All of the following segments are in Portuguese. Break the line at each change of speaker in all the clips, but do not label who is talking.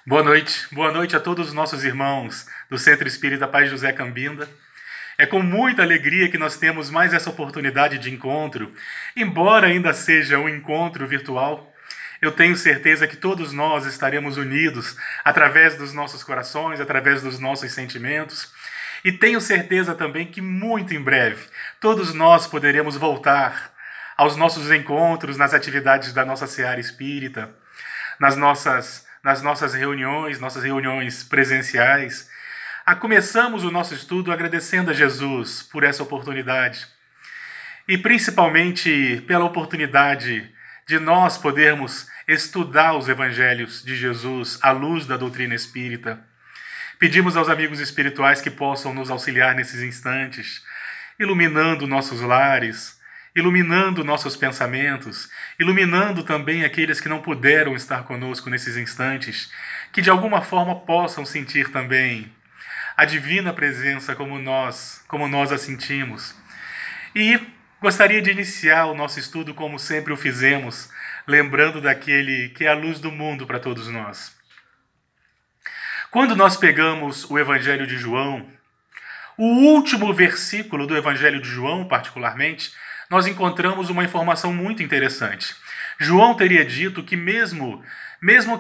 Boa noite a todos os nossos irmãos do Centro Espírita Pai José Cambinda. É com muita alegria que nós temos mais essa oportunidade de encontro, embora ainda seja um encontro virtual. Eu tenho certeza que todos nós estaremos unidos através dos nossos corações, através dos nossos sentimentos. E tenho certeza também que muito em breve todos nós poderemos voltar aos nossos encontros, nas atividades da nossa seara espírita, nas nossas reuniões, nossas reuniões presenciais. Começamos o nosso estudo agradecendo a Jesus por essa oportunidade e principalmente pela oportunidade de nós podermos estudar os evangelhos de Jesus à luz da doutrina espírita. Pedimos aos amigos espirituais que possam nos auxiliar nesses instantes, iluminando nossos lares, iluminando nossos pensamentos, iluminando também aqueles que não puderam estar conosco nesses instantes, que de alguma forma possam sentir também a divina presença como nós a sentimos. E gostaria de iniciar o nosso estudo como sempre o fizemos, lembrando daquele que é a luz do mundo para todos nós. Quando nós pegamos o Evangelho de João, o último versículo do Evangelho de João, particularmente, nós encontramos uma informação muito interessante. João teria dito que mesmo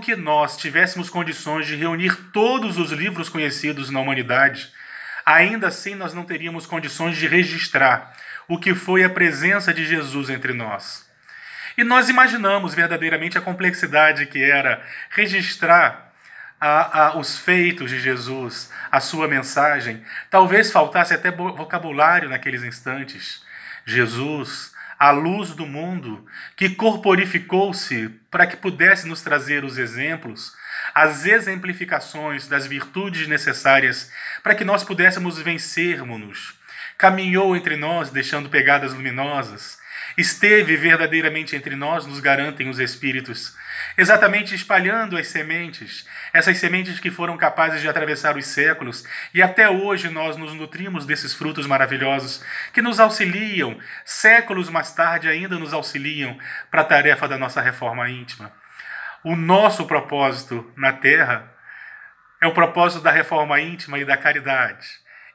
que nós tivéssemos condições de reunir todos os livros conhecidos na humanidade, ainda assim nós não teríamos condições de registrar o que foi a presença de Jesus entre nós. E nós imaginamos verdadeiramente a complexidade que era registrar os feitos de Jesus, a sua mensagem. Talvez faltasse até vocabulário naqueles instantes. Jesus, a luz do mundo, que corporificou-se para que pudesse nos trazer os exemplos, as exemplificações das virtudes necessárias para que nós pudéssemos vencermos-nos. Caminhou entre nós, deixando pegadas luminosas. Esteve verdadeiramente entre nós, nos garantem os Espíritos, exatamente espalhando as sementes, essas sementes que foram capazes de atravessar os séculos, e até hoje nós nos nutrimos desses frutos maravilhosos que nos auxiliam, séculos mais tarde ainda nos auxiliam para a tarefa da nossa reforma íntima. O nosso propósito na Terra é o propósito da reforma íntima e da caridade.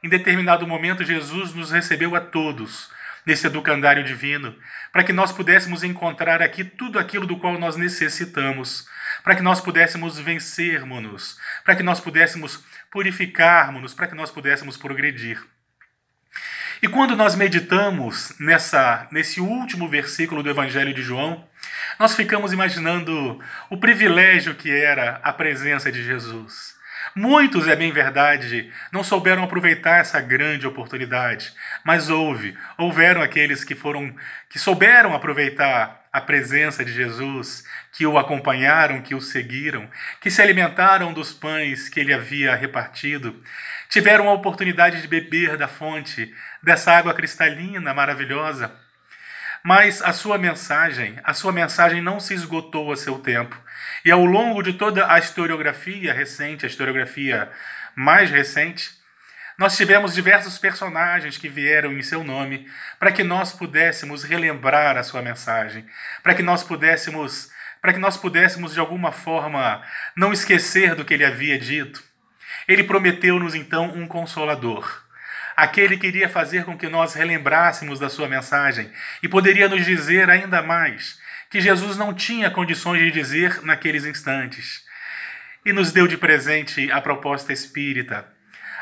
Em determinado momento, Jesus nos recebeu a todos nesse educandário divino, para que nós pudéssemos encontrar aqui tudo aquilo do qual nós necessitamos, para que nós pudéssemos vencermos-nos, para que nós pudéssemos purificarmos-nos, para que nós pudéssemos progredir. E quando nós meditamos nesse último versículo do Evangelho de João, nós ficamos imaginando o privilégio que era a presença de Jesus. Muitos, é bem verdade, não souberam aproveitar essa grande oportunidade, mas houveram aqueles que souberam aproveitar a presença de Jesus, que o acompanharam, que o seguiram, que se alimentaram dos pães que ele havia repartido, tiveram a oportunidade de beber da fonte, dessa água cristalina, maravilhosa. Mas a sua mensagem não se esgotou a seu tempo. E ao longo de toda a historiografia recente, a historiografia mais recente, nós tivemos diversos personagens que vieram em seu nome para que nós pudéssemos relembrar a sua mensagem, para que nós pudéssemos de alguma forma não esquecer do que ele havia dito. Ele prometeu-nos então um consolador. Aquele que iria fazer com que nós relembrássemos da sua mensagem e poderia nos dizer ainda mais que Jesus não tinha condições de dizer naqueles instantes. E nos deu de presente a proposta espírita.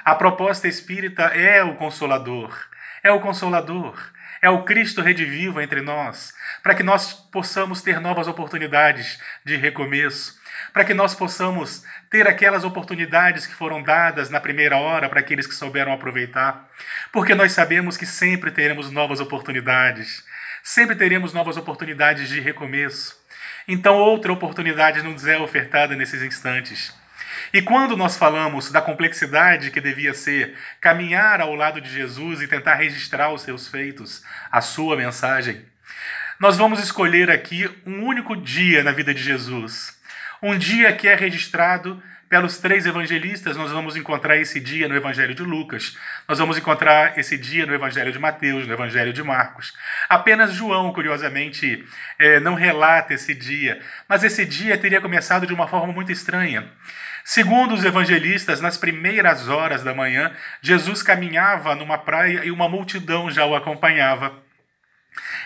A proposta espírita é o Consolador, é o Cristo redivivo entre nós, para que nós possamos ter novas oportunidades de recomeço, para que nós possamos ter aquelas oportunidades que foram dadas na primeira hora para aqueles que souberam aproveitar, porque nós sabemos que sempre teremos novas oportunidades, de recomeço. Então outra oportunidade nos é ofertada nesses instantes. E quando nós falamos da complexidade que devia ser caminhar ao lado de Jesus e tentar registrar os seus feitos, a sua mensagem, nós vamos escolher aqui um único dia na vida de Jesus. Um dia que é registrado pelos 3 evangelistas. Nós vamos encontrar esse dia no Evangelho de Lucas, nós vamos encontrar esse dia no Evangelho de Mateus, no Evangelho de Marcos. Apenas João, curiosamente, não relata esse dia, mas esse dia teria começado de uma forma muito estranha. Segundo os evangelistas, nas primeiras horas da manhã, Jesus caminhava numa praia e uma multidão já o acompanhava.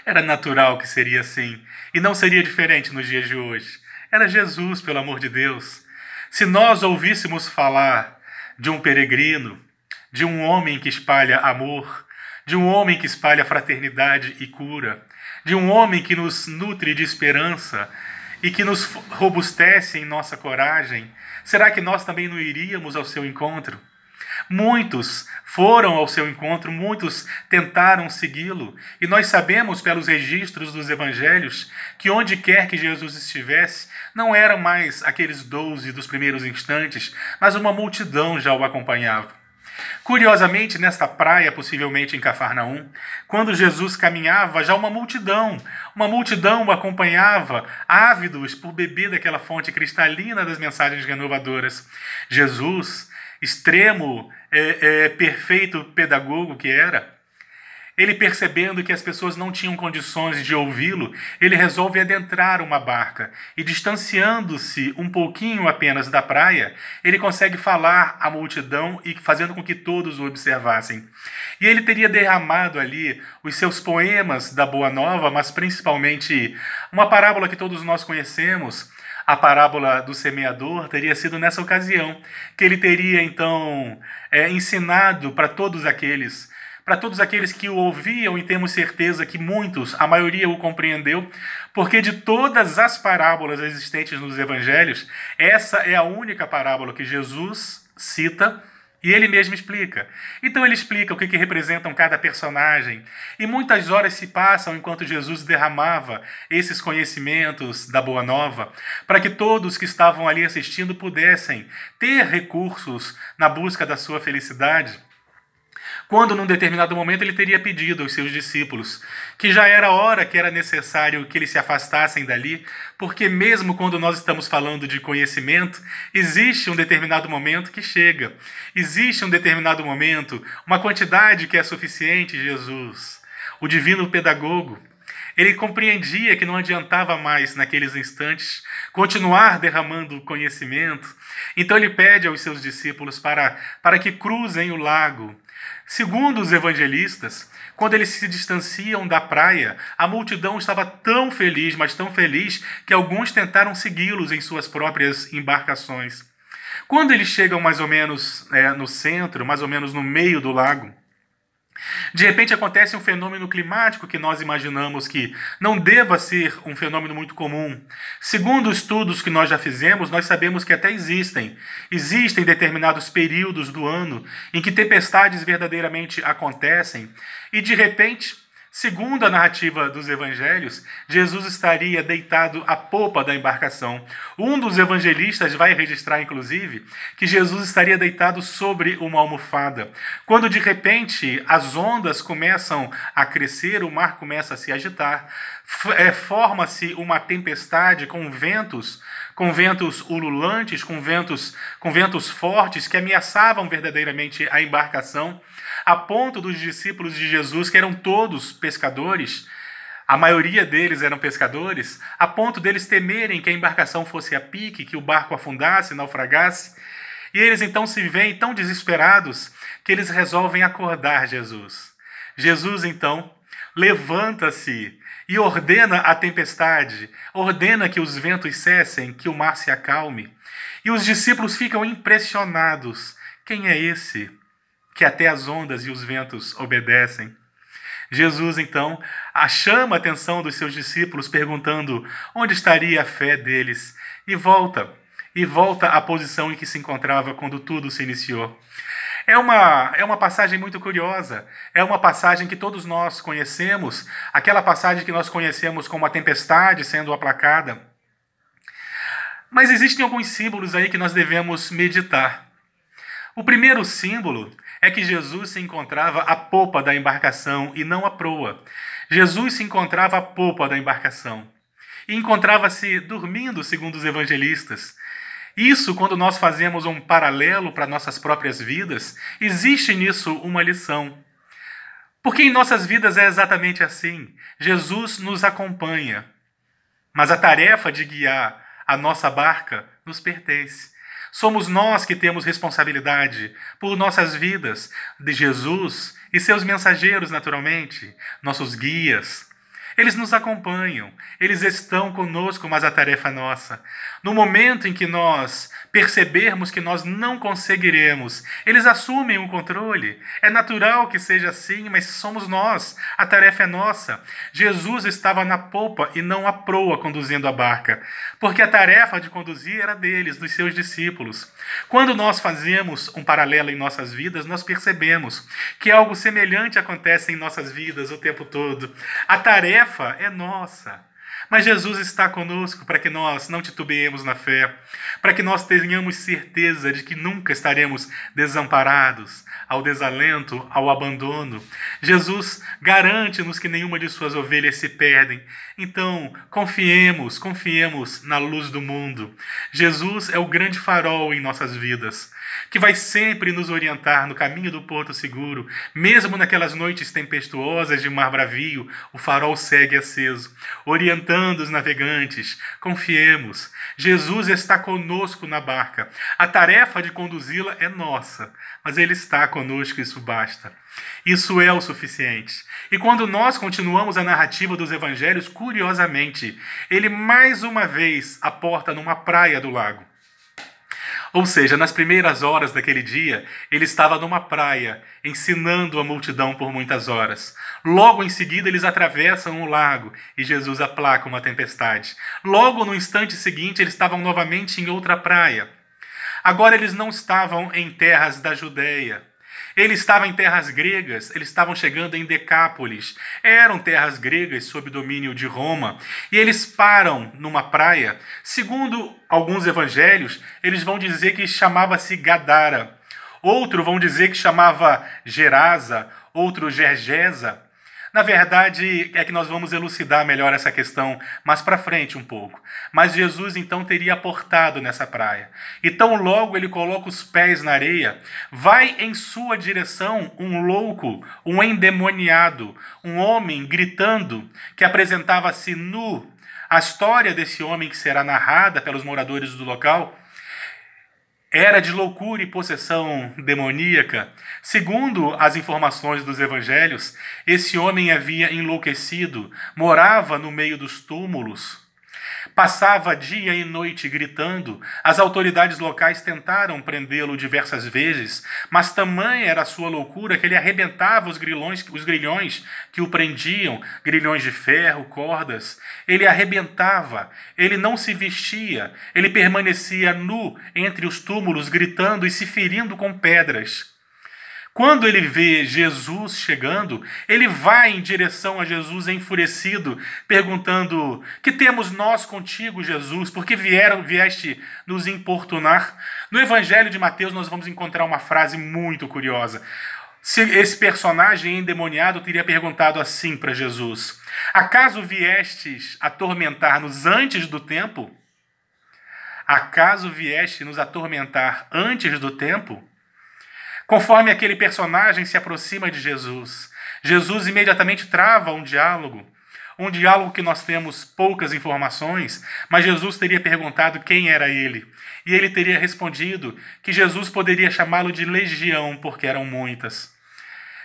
Era natural que seria assim, e não seria diferente nos dias de hoje. Era Jesus, pelo amor de Deus. Se nós ouvíssemos falar de um peregrino, de um homem que espalha amor, de um homem que espalha fraternidade e cura, de um homem que nos nutre de esperança e que nos robustece em nossa coragem, será que nós também não iríamos ao seu encontro? Muitos foram ao seu encontro, muitos tentaram segui-lo, e nós sabemos pelos registros dos evangelhos que onde quer que Jesus estivesse, não eram mais aqueles 12 dos primeiros instantes, mas uma multidão já o acompanhava. Curiosamente, nesta praia, possivelmente em Cafarnaum, quando Jesus caminhava, já uma multidão o acompanhava, ávidos por beber daquela fonte cristalina das mensagens renovadoras. Jesus, extremo, perfeito pedagogo que era, ele percebendo que as pessoas não tinham condições de ouvi-lo, ele resolve adentrar uma barca e, distanciando-se um pouquinho apenas da praia, ele consegue falar à multidão e fazendo com que todos o observassem. E ele teria derramado ali os seus poemas da Boa Nova, mas principalmente uma parábola que todos nós conhecemos, a parábola do semeador, teria sido nessa ocasião que ele teria então ensinado para todos aqueles que o ouviam, e temos certeza que muitos, a maioria o compreendeu, porque de todas as parábolas existentes nos evangelhos, essa é a única parábola que Jesus cita e ele mesmo explica. Então ele explica o que representam cada personagem, e muitas horas se passam enquanto Jesus derramava esses conhecimentos da Boa Nova, para que todos que estavam ali assistindo pudessem ter recursos na busca da sua felicidade. Quando, num determinado momento, ele teria pedido aos seus discípulos que já era hora, que era necessário que eles se afastassem dali, porque mesmo quando nós estamos falando de conhecimento, existe um determinado momento que chega. Existe um determinado momento, uma quantidade que é suficiente, Jesus, o divino pedagogo. Ele compreendia que não adiantava mais, naqueles instantes, continuar derramando conhecimento. Então ele pede aos seus discípulos para que cruzem o lago. Segundo os evangelistas, quando eles se distanciam da praia, a multidão estava tão feliz, mas tão feliz, que alguns tentaram segui-los em suas próprias embarcações. Quando eles chegam mais ou menos no centro, mais ou menos no meio do lago, de repente acontece um fenômeno climático que nós imaginamos que não deva ser um fenômeno muito comum. Segundo estudos que nós já fizemos, nós sabemos que até existem determinados períodos do ano em que tempestades verdadeiramente acontecem, e de repente, segundo a narrativa dos evangelhos, Jesus estaria deitado à popa da embarcação. Um dos evangelistas vai registrar, inclusive, que Jesus estaria deitado sobre uma almofada. Quando, de repente, as ondas começam a crescer, o mar começa a se agitar, forma-se uma tempestade com ventos ululantes, com ventos fortes que ameaçavam verdadeiramente a embarcação, a ponto dos discípulos de Jesus, que eram todos pescadores, a maioria deles eram pescadores, a ponto deles temerem que a embarcação fosse a pique, que o barco afundasse, naufragasse. E eles então se veem tão desesperados que eles resolvem acordar Jesus. Jesus então levanta-se e ordena a tempestade, ordena que os ventos cessem, que o mar se acalme. E os discípulos ficam impressionados. Quem é esse que até as ondas e os ventos obedecem? Jesus, então, chama a atenção dos seus discípulos, perguntando onde estaria a fé deles, e volta à posição em que se encontrava quando tudo se iniciou. É uma passagem muito curiosa, é uma passagem que todos nós conhecemos, aquela passagem que nós conhecemos como a tempestade sendo aplacada. Mas existem alguns símbolos aí que nós devemos meditar. O primeiro símbolo é que Jesus se encontrava à popa da embarcação e não à proa. Jesus se encontrava à popa da embarcação. e encontrava-se dormindo, segundo os evangelistas. Isso, quando nós fazemos um paralelo para nossas próprias vidas, existe nisso uma lição. Porque em nossas vidas é exatamente assim. Jesus nos acompanha, mas a tarefa de guiar a nossa barca nos pertence. Somos nós que temos responsabilidade por nossas vidas, de Jesus e seus mensageiros, naturalmente, nossos guias. Eles nos acompanham, eles estão conosco, mas a tarefa é nossa. No momento em que nós percebermos que nós não conseguiremos, eles assumem o controle. É natural que seja assim, mas somos nós, a tarefa é nossa. Jesus estava na polpa e não à proa conduzindo a barca, porque a tarefa de conduzir era deles, dos seus discípulos. Quando nós fazemos um paralelo em nossas vidas, nós percebemos que algo semelhante acontece em nossas vidas o tempo todo. A tarefa é nossa, mas Jesus está conosco para que nós não titubeemos na fé, para que nós tenhamos certeza de que nunca estaremos desamparados, ao desalento, ao abandono. Jesus garante-nos que nenhuma de suas ovelhas se perdem. Então, confiemos na luz do mundo. Jesus é o grande farol em nossas vidas, que vai sempre nos orientar no caminho do porto seguro. Mesmo naquelas noites tempestuosas de mar bravio, o farol segue aceso, orientando os navegantes. Confiemos. Jesus está conosco na barca. A tarefa de conduzi-la é nossa, mas Ele está conosco e isso basta. Isso é o suficiente. E quando nós continuamos a narrativa dos evangelhos, curiosamente, ele mais uma vez aporta numa praia do lago. Ou seja, nas primeiras horas daquele dia, ele estava numa praia, ensinando a multidão por muitas horas. Logo em seguida, eles atravessam o lago e Jesus aplaca uma tempestade. Logo no instante seguinte, eles estavam novamente em outra praia. Agora eles não estavam em terras da Judéia. Ele estava em terras gregas, eles estavam chegando em Decápolis. Eram terras gregas sob domínio de Roma. E eles param numa praia. Segundo alguns evangelhos, eles vão dizer que chamava-se Gadara. Outros vão dizer que chamava Gerasa, outro Gergesa. Na verdade, é que nós vamos elucidar melhor essa questão mais para frente um pouco. Mas Jesus então teria aportado nessa praia. E tão logo ele coloca os pés na areia, vai em sua direção um louco, um endemoniado, um homem gritando, que apresentava-se nu. A história desse homem que será narrada pelos moradores do local era de loucura e possessão demoníaca. Segundo as informações dos evangelhos, esse homem havia enlouquecido, morava no meio dos túmulos, passava dia e noite gritando. As autoridades locais tentaram prendê-lo diversas vezes, mas tamanha era a sua loucura que ele arrebentava os grilhões que o prendiam, grilhões de ferro, cordas. Ele arrebentava, ele não se vestia, ele permanecia nu entre os túmulos, gritando e se ferindo com pedras. Quando ele vê Jesus chegando, ele vai em direção a Jesus enfurecido, perguntando: que temos nós contigo, Jesus? Por que vieste nos importunar? No Evangelho de Mateus nós vamos encontrar uma frase muito curiosa. Se esse personagem endemoniado teria perguntado assim para Jesus: acaso viestes atormentar-nos antes do tempo? Acaso vieste nos atormentar antes do tempo? Conforme aquele personagem se aproxima de Jesus, Jesus imediatamente trava um diálogo que nós temos poucas informações, mas Jesus teria perguntado quem era ele. E ele teria respondido que Jesus poderia chamá-lo de legião, porque eram muitas.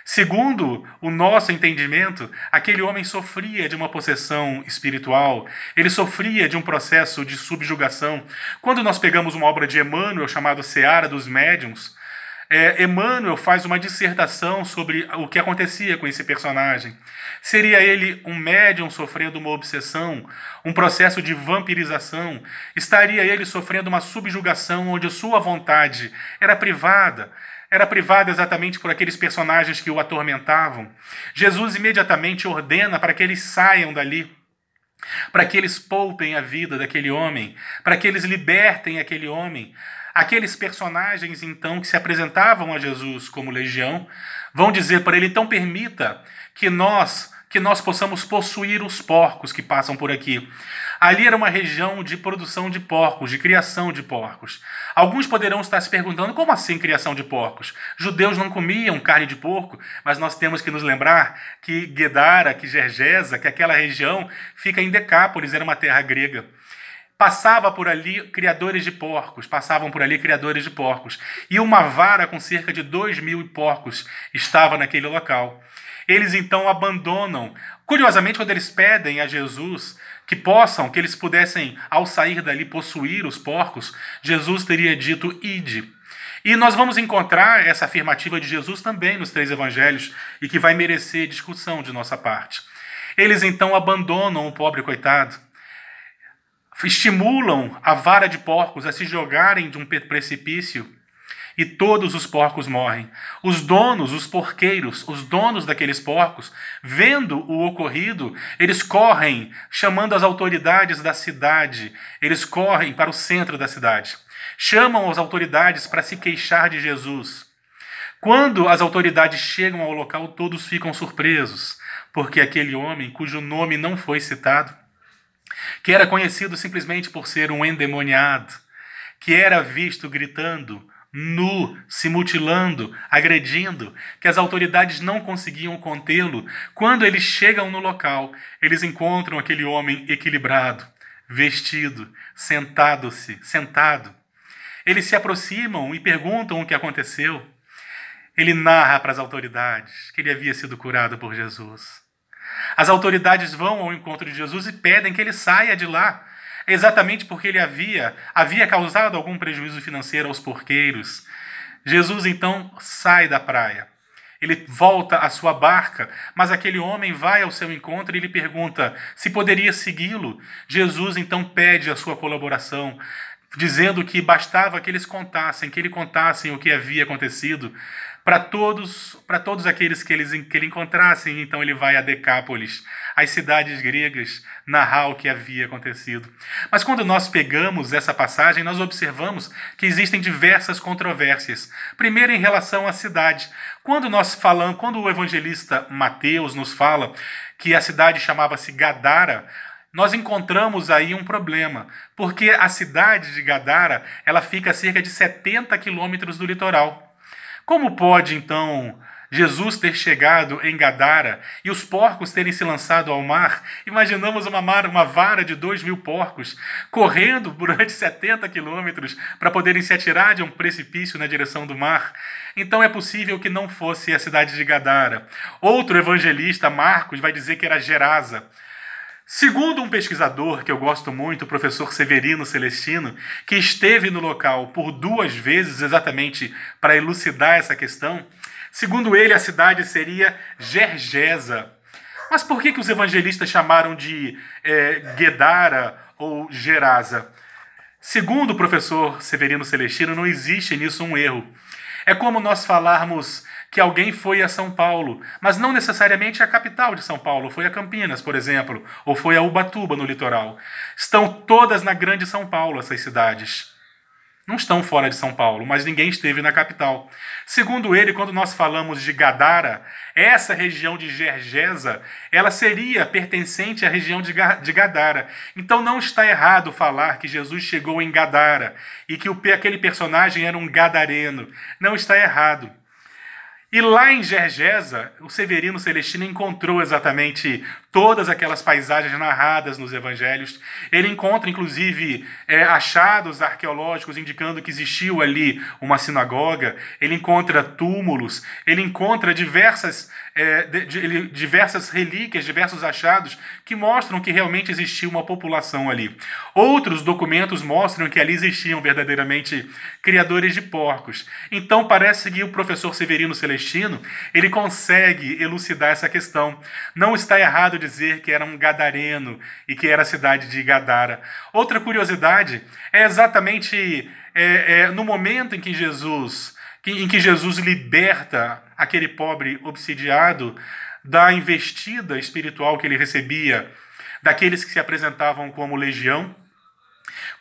Segundo o nosso entendimento, aquele homem sofria de uma possessão espiritual, ele sofria de um processo de subjugação. Quando nós pegamos uma obra de Emmanuel chamada Seara dos Médiuns, Emmanuel faz uma dissertação sobre o que acontecia com esse personagem. Seria ele um médium sofrendo uma obsessão, um processo de vampirização? Estaria ele sofrendo uma subjugação onde a sua vontade era privada? Era privada exatamente por aqueles personagens que o atormentavam? Jesus imediatamente ordena para que eles saiam dali, para que eles poupem a vida daquele homem, para que eles libertem aquele homem. Aqueles personagens, então, que se apresentavam a Jesus como legião, vão dizer para ele: então permita que nós possamos possuir os porcos que passam por aqui. Ali era uma região de produção de porcos, de criação de porcos. Alguns poderão estar se perguntando, como assim criação de porcos? Judeus não comiam carne de porco, mas nós temos que nos lembrar que Guedara, que Gergesa, que aquela região fica em Decápolis, era uma terra grega. Passavam por ali criadores de porcos. E uma vara com cerca de 2.000 porcos estava naquele local. Eles então abandonam. Curiosamente, quando eles pedem a Jesus que eles pudessem, ao sair dali, possuir os porcos, Jesus teria dito, ide. E nós vamos encontrar essa afirmativa de Jesus também nos 3 evangelhos, e que vai merecer discussão de nossa parte. Eles então abandonam o pobre coitado, estimulam a vara de porcos a se jogarem de um precipício, e todos os porcos morrem. Os donos, os porqueiros, os donos daqueles porcos, vendo o ocorrido, eles correm, chamando as autoridades da cidade. Eles correm para o centro da cidade. Chamam as autoridades para se queixar de Jesus. Quando as autoridades chegam ao local, todos ficam surpresos, porque aquele homem, cujo nome não foi citado, que era conhecido simplesmente por ser um endemoniado, que era visto gritando, nu, se mutilando, agredindo, que as autoridades não conseguiam contê-lo, quando eles chegam no local, eles encontram aquele homem equilibrado, vestido, sentado. Eles se aproximam e perguntam o que aconteceu. Ele narra para as autoridades que ele havia sido curado por Jesus. As autoridades vão ao encontro de Jesus e pedem que ele saia de lá, exatamente porque ele havia causado algum prejuízo financeiro aos porqueiros. Jesus então sai da praia. Ele volta à sua barca, mas aquele homem vai ao seu encontro e lhe pergunta se poderia segui-lo. Jesus então pede a sua colaboração, dizendo que bastava que eles contassem, o que havia acontecido para todos aqueles que ele encontrassem. Então ele vai a Decápolis, às cidades gregas, narrar o que havia acontecido. Mas quando nós pegamos essa passagem, nós observamos que existem diversas controvérsias. Primeiro, em relação à cidade. Quando o evangelista Mateus nos fala que a cidade chamava-se Gadara, nós encontramos aí um problema, porque a cidade de Gadara, ela fica a cerca de 70 quilômetros do litoral. Como pode, então, Jesus ter chegado em Gadara e os porcos terem se lançado ao mar? Imaginamos uma vara de 2.000 porcos correndo durante 70 quilômetros para poderem se atirar de um precipício na direção do mar. Então é possível que não fosse a cidade de Gadara. Outro evangelista, Marcos, vai dizer que era Gerasa. Segundo um pesquisador que eu gosto muito, o professor Severino Celestino, que esteve no local por 2 vezes exatamente para elucidar essa questão, segundo ele, a cidade seria Gergesa. Mas por que os evangelistas chamaram de Guedara ou Gerasa? Segundo o professor Severino Celestino, não existe nisso um erro. É como nós falarmos que alguém foi a São Paulo, mas não necessariamente a capital de São Paulo, foi a Campinas, por exemplo, ou foi a Ubatuba, no litoral. Estão todas na grande São Paulo, essas cidades. Não estão fora de São Paulo, mas ninguém esteve na capital. Segundo ele, quando nós falamos de Gadara, essa região de Gergesa, ela seria pertencente à região de Gadara. Então não está errado falar que Jesus chegou em Gadara e que aquele personagem era um gadareno. Não está errado. E lá em Gergesa, o Severino Celestino encontrou exatamente todas aquelas paisagens narradas nos evangelhos. Ele encontra, inclusive, achados arqueológicos indicando que existiu ali uma sinagoga. Ele encontra túmulos, ele encontra diversas relíquias, diversos achados que mostram que realmente existia uma população ali. Outros documentos mostram que ali existiam verdadeiramente criadores de porcos. Então parece que o professor Severino Celestino ele consegue elucidar essa questão. Não está errado dizer que era um gadareno e que era a cidade de Gadara. Outra curiosidade é exatamente no momento em que Jesus liberta aquele pobre obsidiado da investida espiritual que ele recebia daqueles que se apresentavam como legião.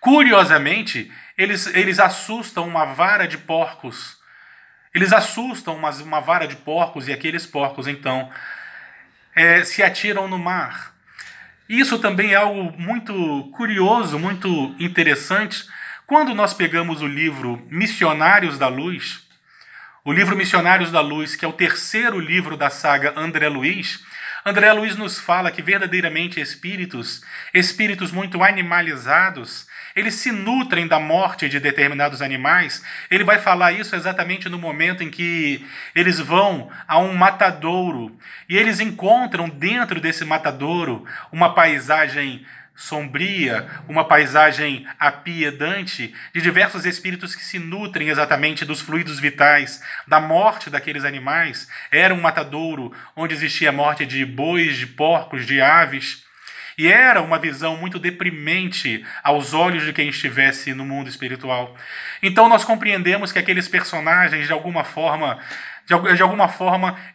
Curiosamente, eles assustam uma vara de porcos. Eles assustam uma vara de porcos e aqueles porcos, então, se atiram no mar. Isso também é algo muito curioso, muito interessante, quando nós pegamos o livro Missionários da Luz. O livro Missionários da Luz, que é o terceiro livro da saga André Luiz nos fala que verdadeiramente espíritos muito animalizados, eles se nutrem da morte de determinados animais. Ele vai falar isso exatamente no momento em que eles vão a um matadouro e eles encontram dentro desse matadouro uma paisagem sombria, uma paisagem apiedante de diversos espíritos que se nutrem exatamente dos fluidos vitais, da morte daqueles animais. Era um matadouro onde existia a morte de bois, de porcos, de aves. E era uma visão muito deprimente aos olhos de quem estivesse no mundo espiritual. Então nós compreendemos que aqueles personagens, de alguma forma,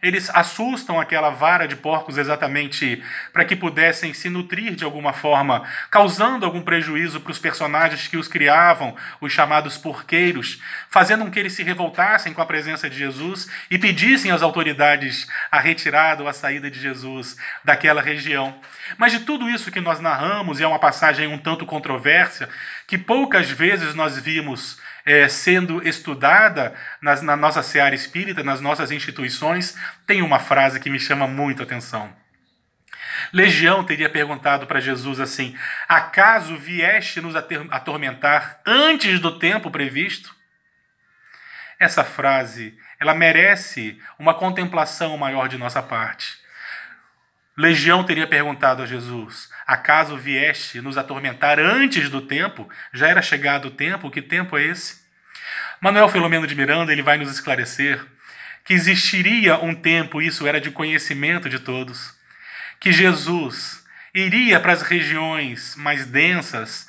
eles assustam aquela vara de porcos exatamente para que pudessem se nutrir de alguma forma, causando algum prejuízo para os personagens que os criavam, os chamados porqueiros, fazendo com que eles se revoltassem com a presença de Jesus e pedissem às autoridades a retirada ou a saída de Jesus daquela região. Mas de tudo isso que nós narramos, e é uma passagem um tanto controversa, que poucas vezes nós vimos sendo estudada na nossa seara espírita, nas nossas instituições, tem uma frase que me chama muito a atenção. Legião teria perguntado para Jesus assim: acaso vieste nos atormentar antes do tempo previsto? Essa frase, ela merece uma contemplação maior de nossa parte. Legião teria perguntado a Jesus: acaso vieste nos atormentar antes do tempo? Já era chegado o tempo? Que tempo é esse? Manuel Filomeno de Miranda, ele vai nos esclarecer que existiria um tempo, isso era de conhecimento de todos, que Jesus iria para as regiões mais densas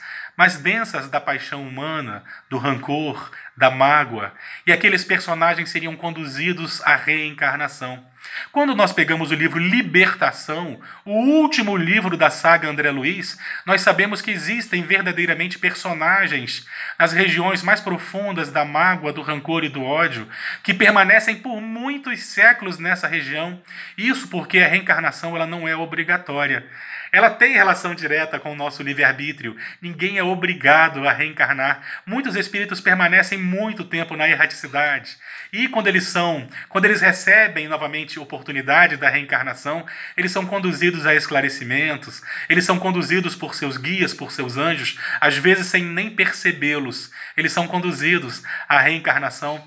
da paixão humana, do rancor, da mágoa, e aqueles personagens seriam conduzidos à reencarnação. Quando nós pegamos o livro Libertação, o último livro da saga André Luiz, nós sabemos que existem verdadeiramente personagens nas regiões mais profundas da mágoa, do rancor e do ódio, que permanecem por muitos séculos nessa região. Isso porque a reencarnação ela não é obrigatória. Ela tem relação direta com o nosso livre-arbítrio. Ninguém é obrigado a reencarnar. Muitos espíritos permanecem muito tempo na erraticidade. E quando eles recebem novamente oportunidade da reencarnação, eles são conduzidos a esclarecimentos, eles são conduzidos por seus guias, por seus anjos, às vezes sem nem percebê-los. Eles são conduzidos à reencarnação.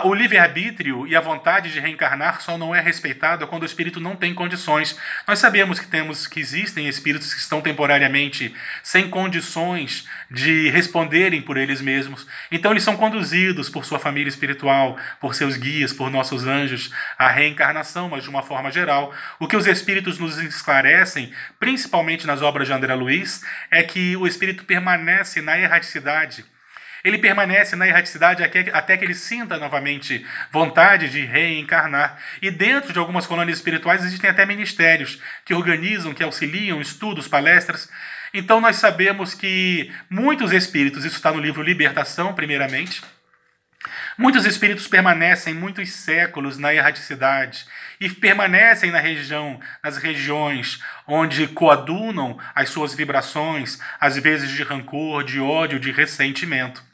O livre-arbítrio e a vontade de reencarnar só não é respeitada quando o espírito não tem condições. Nós sabemos que existem espíritos que estão temporariamente sem condições de responderem por eles mesmos. Então eles são conduzidos por sua família espiritual, por seus guias, por nossos anjos, à reencarnação, mas de uma forma geral. O que os espíritos nos esclarecem, principalmente nas obras de André Luiz, é que o espírito permanece na erraticidade. Ele permanece na erraticidade até que ele sinta novamente vontade de reencarnar. E dentro de algumas colônias espirituais existem até ministérios que organizam, que auxiliam, estudos, palestras. Então nós sabemos que muitos espíritos, isso está no livro Libertação, primeiramente, muitos espíritos permanecem muitos séculos na erraticidade e permanecem nas regiões onde coadunam as suas vibrações, às vezes de rancor, de ódio, de ressentimento.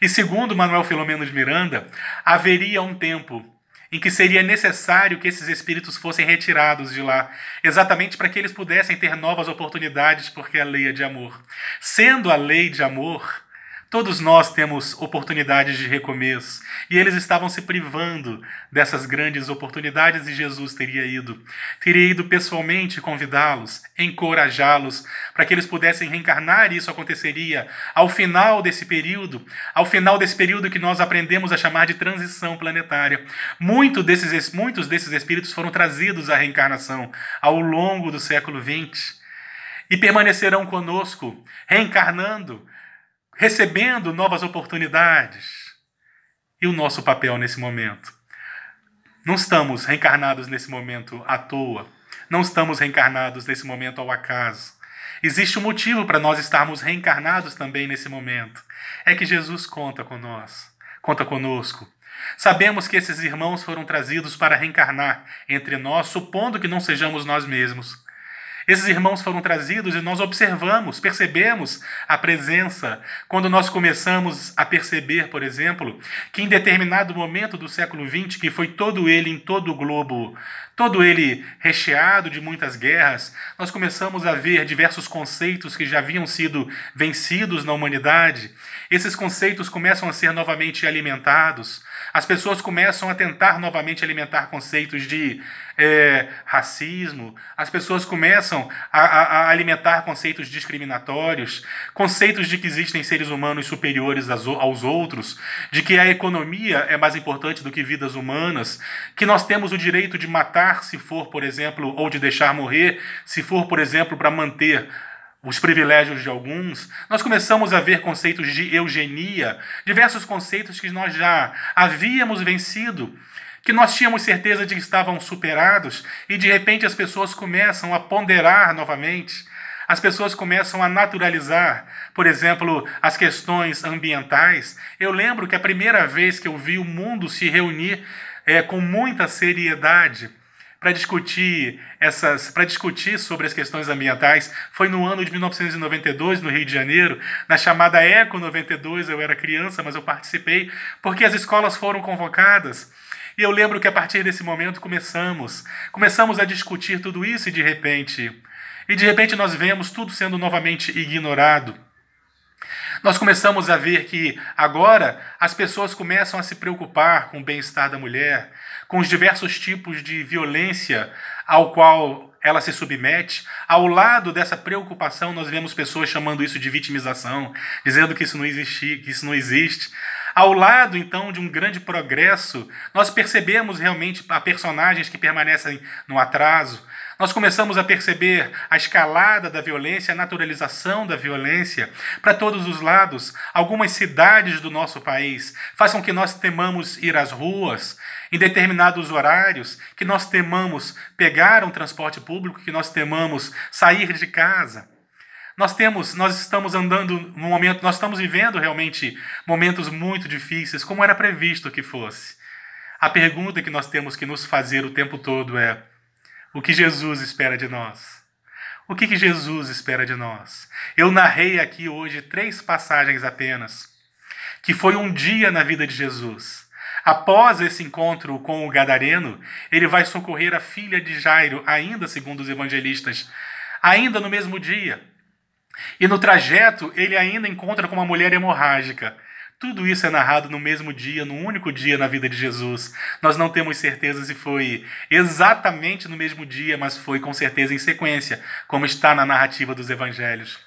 E segundo Manuel Filomeno de Miranda, haveria um tempo em que seria necessário que esses espíritos fossem retirados de lá, exatamente para que eles pudessem ter novas oportunidades, porque a lei é de amor. Sendo a lei de amor, todos nós temos oportunidades de recomeço, e eles estavam se privando dessas grandes oportunidades e Jesus teria ido pessoalmente convidá-los, encorajá-los, para que eles pudessem reencarnar, e isso aconteceria ao final desse período que nós aprendemos a chamar de transição planetária. Muitos desses espíritos foram trazidos à reencarnação ao longo do século XX e permanecerão conosco, reencarnando, recebendo novas oportunidades. E o nosso papel nesse momento? Não estamos reencarnados nesse momento à toa. Não estamos reencarnados nesse momento ao acaso. Existe um motivo para nós estarmos reencarnados também nesse momento. É que Jesus conta conosco. Sabemos que esses irmãos foram trazidos para reencarnar entre nós, supondo que não sejamos nós mesmos. Esses irmãos foram trazidos e nós observamos, percebemos a presença. Quando nós começamos a perceber, por exemplo, que em determinado momento do século XX, que foi todo ele em todo o globo, todo ele recheado de muitas guerras, nós começamos a ver diversos conceitos que já haviam sido vencidos na humanidade. Esses conceitos começam a ser novamente alimentados. As pessoas começam a tentar novamente alimentar conceitos de racismo. As pessoas começam a alimentar conceitos discriminatórios, conceitos de que existem seres humanos superiores aos outros, de que a economia é mais importante do que vidas humanas, que nós temos o direito de matar se for, por exemplo, ou de deixar morrer, se for, por exemplo, para manter os privilégios de alguns. Nós começamos a ver conceitos de eugenia, diversos conceitos que nós já havíamos vencido, que nós tínhamos certeza de que estavam superados, e de repente as pessoas começam a ponderar novamente, as pessoas começam a naturalizar, por exemplo, as questões ambientais. Eu lembro que a primeira vez que eu vi o mundo se reunir com muita seriedade para discutir sobre as questões ambientais foi no ano de 1992, no Rio de Janeiro, na chamada Eco 92. Eu era criança, mas eu participei, porque as escolas foram convocadas. E eu lembro que a partir desse momento começamos a discutir tudo isso e de repente nós vemos tudo sendo novamente ignorado. Nós começamos a ver que agora as pessoas começam a se preocupar com o bem-estar da mulher, com os diversos tipos de violência ao qual ela se submete. Ao lado dessa preocupação, nós vemos pessoas chamando isso de vitimização, dizendo que isso não existe. Ao lado, então, de um grande progresso, nós percebemos realmente a personagens que permanecem no atraso. Nós começamos a perceber a escalada da violência, a naturalização da violência para todos os lados. Algumas cidades do nosso país façam que nós temamos ir às ruas em determinados horários, que nós temamos pegar um transporte público, que nós temamos sair de casa. Nós estamos andando num momento, nós estamos vivendo realmente momentos muito difíceis, como era previsto que fosse. A pergunta que nós temos que nos fazer o tempo todo é: o que Jesus espera de nós? O que Jesus espera de nós? Eu narrei aqui hoje 3 passagens apenas, que foi um dia na vida de Jesus. Após esse encontro com o gadareno, ele vai socorrer a filha de Jairo, ainda segundo os evangelistas, ainda no mesmo dia. E no trajeto, ele ainda encontra com uma mulher hemorrágica. Tudo isso é narrado no mesmo dia, no único dia na vida de Jesus. Nós não temos certeza se foi exatamente no mesmo dia, mas foi com certeza em sequência, como está na narrativa dos evangelhos.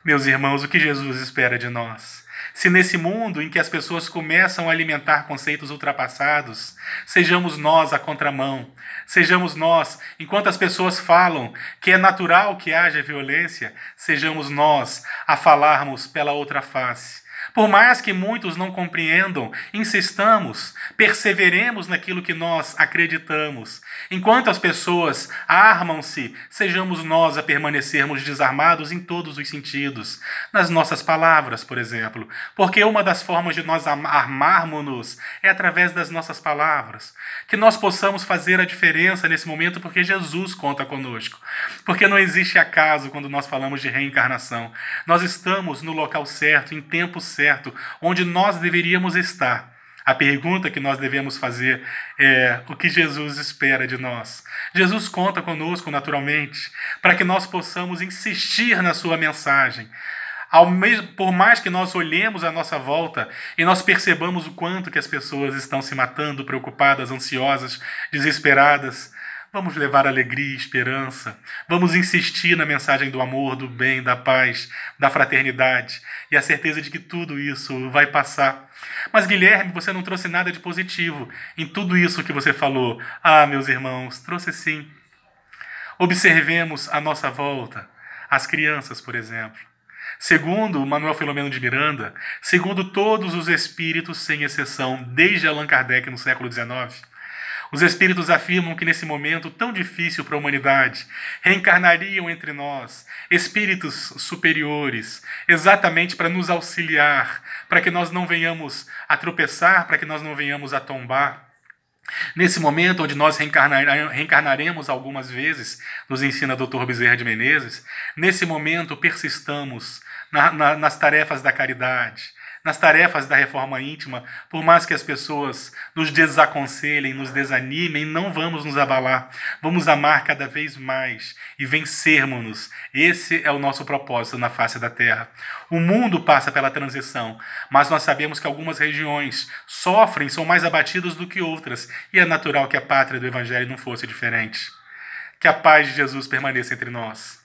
Meus irmãos, o que Jesus espera de nós? Se nesse mundo em que as pessoas começam a alimentar conceitos ultrapassados, sejamos nós a contramão, sejamos nós, enquanto as pessoas falam que é natural que haja violência, sejamos nós a falarmos pela outra face. Por mais que muitos não compreendam, insistamos, perseveremos naquilo que nós acreditamos. Enquanto as pessoas armam-se, sejamos nós a permanecermos desarmados em todos os sentidos. Nas nossas palavras, por exemplo. Porque uma das formas de nós armarmos-nos é através das nossas palavras. Que nós possamos fazer a diferença nesse momento, porque Jesus conta conosco. Porque não existe acaso quando nós falamos de reencarnação. Nós estamos no local certo, em tempo certo, onde nós deveríamos estar. A pergunta que nós devemos fazer é: o que Jesus espera de nós? Jesus conta conosco naturalmente, para que nós possamos insistir na sua mensagem. Por mais que nós olhemos à nossa volta e nós percebamos o quanto que as pessoas estão se matando, preocupadas, ansiosas, desesperadas, vamos levar alegria e esperança. Vamos insistir na mensagem do amor, do bem, da paz, da fraternidade e a certeza de que tudo isso vai passar. Mas, Guilherme, você não trouxe nada de positivo em tudo isso que você falou. Ah, meus irmãos, trouxe sim. Observemos à nossa volta as crianças, por exemplo. Segundo Manuel Filomeno de Miranda, segundo todos os espíritos, sem exceção, desde Allan Kardec no século XIX, os espíritos afirmam que nesse momento tão difícil para a humanidade, reencarnariam entre nós espíritos superiores, exatamente para nos auxiliar, para que nós não venhamos a tropeçar, para que nós não venhamos a tombar. Nesse momento onde nós reencarnaremos algumas vezes, nos ensina Dr. Bezerra de Menezes, nesse momento persistamos nas tarefas da caridade, nas tarefas da reforma íntima, por mais que as pessoas nos desaconselhem, nos desanimem, não vamos nos abalar, vamos amar cada vez mais e vencermos-nos. Esse é o nosso propósito na face da Terra. O mundo passa pela transição, mas nós sabemos que algumas regiões sofrem, são mais abatidas do que outras, e é natural que a pátria do Evangelho não fosse diferente. Que a paz de Jesus permaneça entre nós.